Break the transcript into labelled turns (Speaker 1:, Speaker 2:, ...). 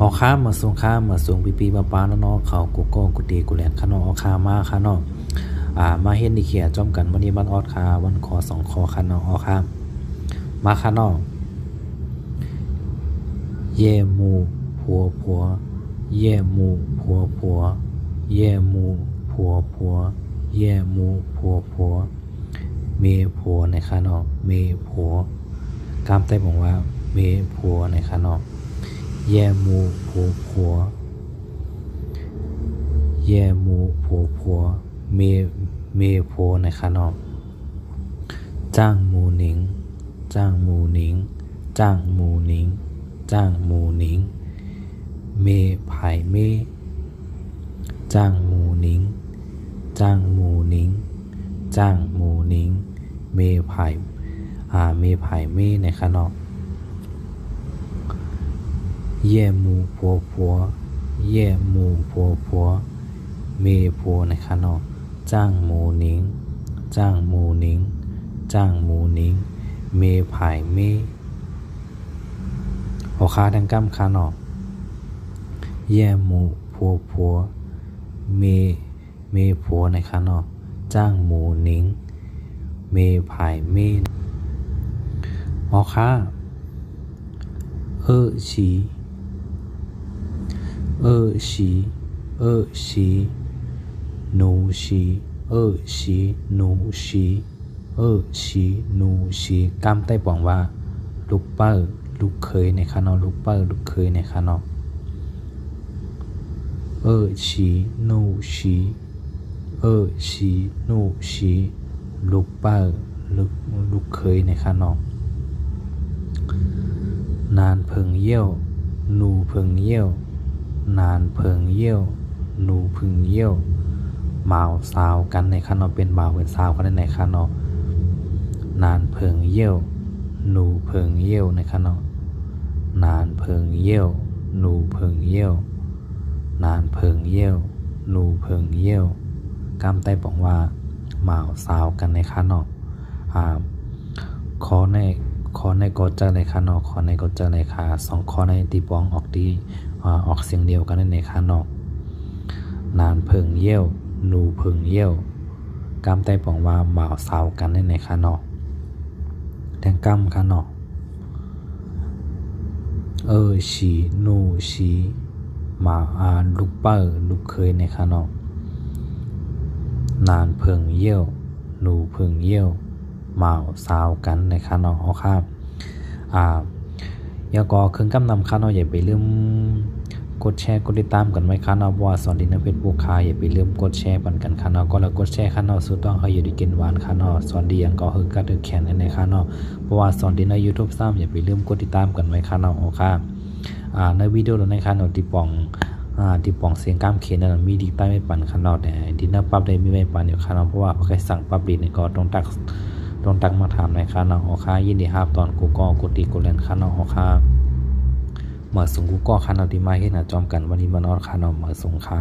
Speaker 1: ออกค้ามาส่งค้ามาส่งปีปาแล้วเนาะเขากูก็กูตีกูแลนขะเนาะออกค้ามาค่ะเนาะมาเฮ็ดนี่เขียจ้อมกันวันนี้มันออดคาวันคอ2คอค่ะเนาะออกค้ามาค่ะเนาะเย่หมู่ผัวเย่หมู่ผัวเย่หมู่ผัวเย่หมู่ผัวเมผัวในค่ะเนาะเมผัวกามใต้บอกว่าเมผัวในค่ะเนาะแย่หมู่ผัวแย่หมู่ผัวเมผัวในค่ะเนาะจ้างหมูหนิงจ้างหมูหนิงจ้างหมูหนิงจ้างหมูหนิงเมไผ่เมจ้างหมูหนิงจ้างหมูหนิงจ้างหมูหนิงเมไผ่เมไผ่เมในค่ะเนาะเย่หมู่ผัวเย่หมู่ผัวเมผัวในค่ะเนาะจ้างหมูหนิงจ้างหมูหนิงจ้างหมูหนิงเมไผ่เมออกคาดังกำค่ะเนาะแย่หมู่ผัวเมผัวในค่ะเนาะจ้างหมูหนิงเมไผ่เมออกคาฉีหนูฉีหนูฉีกำใต้ปองว่าลูกเป้าลูกเคยในค่ะเนาะลูกเป้าลูกเคยในค่ะเนาะฉีหนูฉีลูกเป้าลูกเคยในค่ะเนาะนานเพิงเยี่ยวหนูเพิงเยี่ยวนานเพิงเยี่ยวหนูพึงเยี่ยวหมาสาวกันในค่ะเนาะเป็นบ่าวเป็นสาวกันในค่ะเนาะนานเพิงเยี่ยวหนูเพิงเยี่ยวในค่ะเนาะนานเพิงเยี่ยวหนูเพิงเยี่ยวนานเพิงเยี่ยวหนูเพิงเยี่ยวกำใต้บอกว่าหมาสาวกันในค่ะเนาะขอในกดเจอเลยค่ะเนาะขอในกดเจอเลยค่ะ2ข้อในตีปองออกดีออกเสียงเดียวกันในค่ะเนาะนานเพิงเยี่ยวหนูเพิงเยี่ยวกำใต้ปองว่าบ่าวสาวกันในค่ะเนาะแทงกำค่ะเนาะฉีหนูฉีมาลูกเป้าลูกเคยในค่ะเนาะนานเพิงเยี่ยวหนูเพิงเยี่ยวหมาสาวกันในค่ะเนาะเอาครับยาก็เครื่องกำนำค่ะเนาะอย่าไปลืมกดแชร์กดติดตามกันไว้ค่ะเนาะว่าสอนดีในเฟซบุ๊กค่ะอย่าไปลืมกดแชร์ปันกันค่ะเนาะก็แล้วกดแชร์ค่ะเนาะสุดต้องเขาอยู่ดีกินหวานค่ะเนาะสอนดีอย่างก็คือกัดแขนในค่ะเนาะเพราะว่าสอนดีใน YouTube ซ้ำอย่าไปลืมกดติดตามกันไว้ค่ะเนาะเอาค่ะในวิดีโอในค่ะเนาะที่ปองเสียงกล้ามเขียนนั่นมีดีใต้ไม่ปั่นค่ะเนาะแต่ดินเนอร์ปั๊บได้มีไม่ปั่นอยู่ค่ะเนาะเพราะว่าใครสั่งปั๊บดีในก็ต้องตักมาถามในค่ะเนาะเอาค่ะยินดีครับตอนกูก็กดตีกดแลนค่ะเนาะเอาค่ะเมื่อส่งกูก็ค่ะเนาะที่มาเฮ็ดหน้าจอมกันวันนี้มานอนค่ะเนาะเมื่อส่งค่ะ